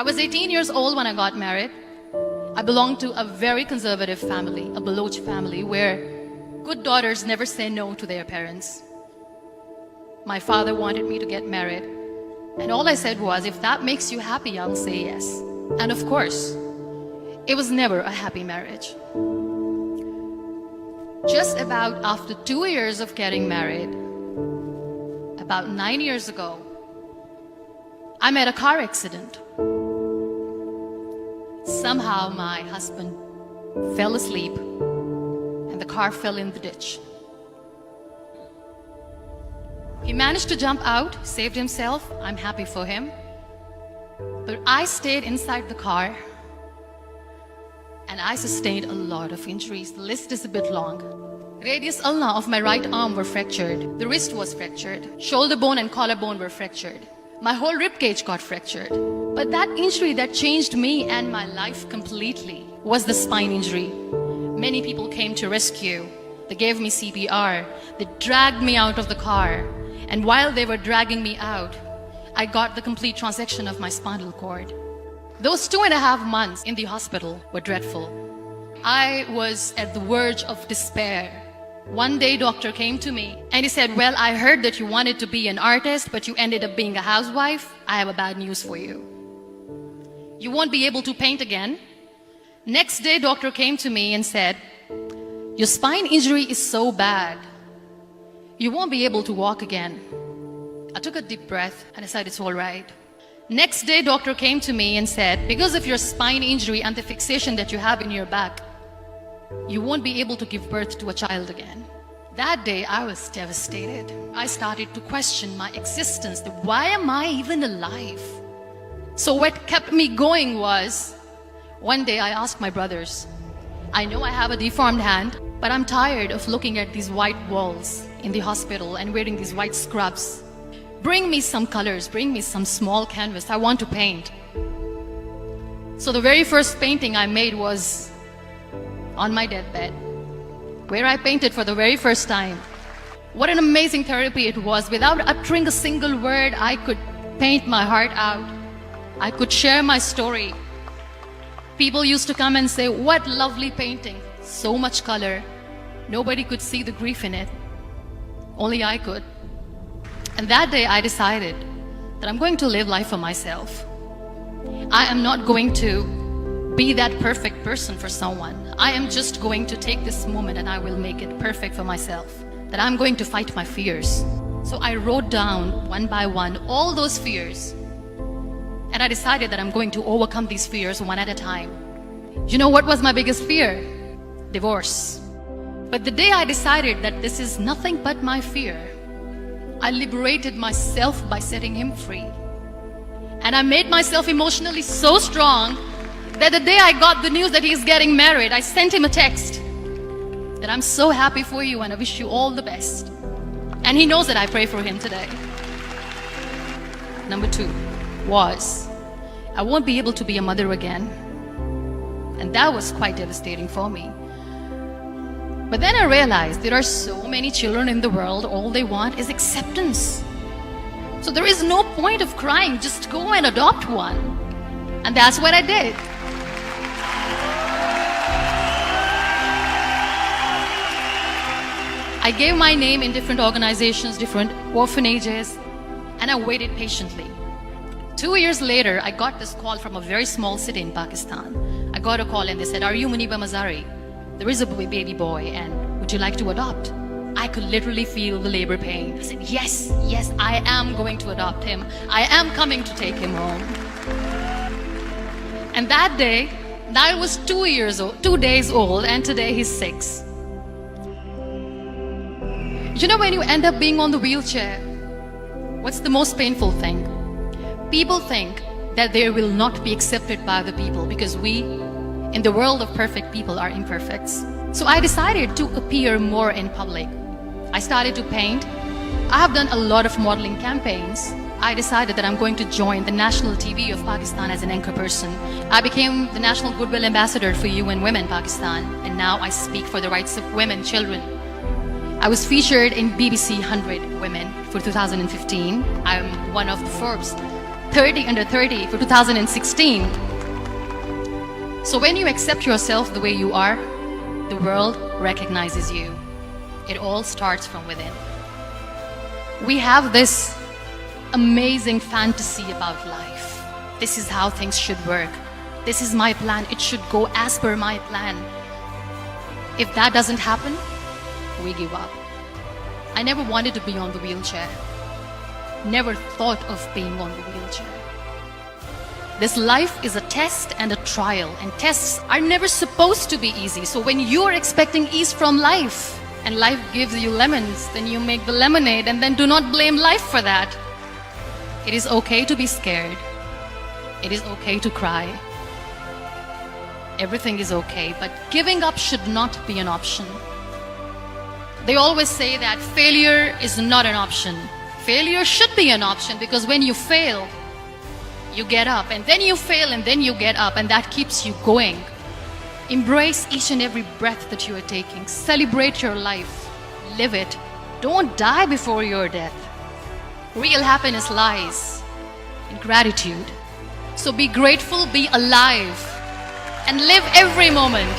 I was 18 years old when I got married. I belonged to a very conservative family, a Baloch family, where good daughters never say no to their parents. My father wanted me to get married, and all I said was, if that makes you happy, I'll say yes. And of course, it was never a happy marriage. Just about after 2 years of getting married, about 9 years ago, I met a car accident. Somehow my husband fell asleep and the car fell in the ditch. He managed to jump out, saved himself. I'm happy for him. But I stayed inside the car and I sustained a lot of injuries. The list is a bit long. Radius ulna of my right arm were fractured. The wrist was fractured. Shoulder bone and collarbone were fractured. My whole rib cage got fractured. But that injury that changed me and my life completely was the spine injury. Many people came to rescue. They gave me CPR. They dragged me out of the car. And while they were dragging me out, I got the complete transection of my spinal cord. Those 2.5 months in the hospital were dreadful. I was at the verge of despair. One day, doctor came to me and he said, well, I heard that you wanted to be an artist, but you ended up being a housewife. I have a bad news for you. You won't be able to paint again. Next day, doctor came to me and said, your spine injury is so bad, you won't be able to walk again. I took a deep breath and I said, it's all right. Next day, doctor came to me and said, because of your spine injury and the fixation that you have in your back, you won't be able to give birth to a child again. That day, I was devastated. I started to question my existence. Why am I even alive? So what kept me going was, one day I asked my brothers, I know I have a deformed hand, but I'm tired of looking at these white walls in the hospital and wearing these white scrubs. Bring me some colors, bring me some small canvas. I want to paint. So the very first painting I made was on my deathbed, where I painted for the very first time. What an amazing therapy it was. Without uttering a single word, I could paint my heart out. I could share my story. People used to come and say, what lovely painting, so much color. Nobody could see the grief in it. Only I could. And that day I decided that I'm going to live life for myself. I am not going to be that perfect person for someone. I am just going to take this moment and I will make it perfect for myself. That I'm going to fight my fears. So I wrote down one by one all those fears. And I decided that I'm going to overcome these fears one at a time. You know what was my biggest fear? Divorce. But the day I decided that this is nothing but my fear, I liberated myself by setting him free. And I made myself emotionally so strong that the day I got the news that he's getting married, I sent him a text that I'm so happy for you and I wish you all the best. And he knows that I pray for him today. Number 2 was, I won't be able to be a mother again. And that was quite devastating for me. But then I realized there are so many children in the world, all they want is acceptance. So there is no point of crying, just go and adopt one. And that's what I did. I gave my name in different organizations, different orphanages, and I waited patiently. 2 years later, I got this call from a very small city in Pakistan. I got a call and they said, are you Muniba Mazari? There is a baby boy and would you like to adopt? I could literally feel the labor pain. I said, yes, I am going to adopt him. I am coming to take him home. And that day, I was 2 days old and today he's 6. You know, when you end up being on the wheelchair, what's the most painful thing? People think that they will not be accepted by the people because we, in the world of perfect people, are imperfects. So I decided to appear more in public. I started to paint. I have done a lot of modeling campaigns. I decided that I'm going to join the national TV of Pakistan as an anchor person. I became the National Goodwill Ambassador for UN Women Pakistan, and now I speak for the rights of women, children. I was featured in BBC 100 Women for 2015. I'm one of the Forbes 30 under 30 for 2016. So when you accept yourself the way you are, the world recognizes you. It all starts from within. We have this amazing fantasy about life. This is how things should work. This is my plan. It should go as per my plan. If that doesn't happen, we give up. I never wanted to be on the wheelchair. Never thought of being on the wheelchair. This life is a test and a trial, and tests are never supposed to be easy. So when you are expecting ease from life, and life gives you lemons, then you make the lemonade, and then do not blame life for that. It is okay to be scared. It is okay to cry. Everything is okay, but giving up should not be an option. They always say that failure is not an option. Failure should be an option, because when you fail, you get up, and then you fail, and then you get up, and that keeps you going. Embrace each and every breath that you are taking. Celebrate your life. Live it. Don't die before your death. Real happiness lies in gratitude. So be grateful, be alive, and live every moment.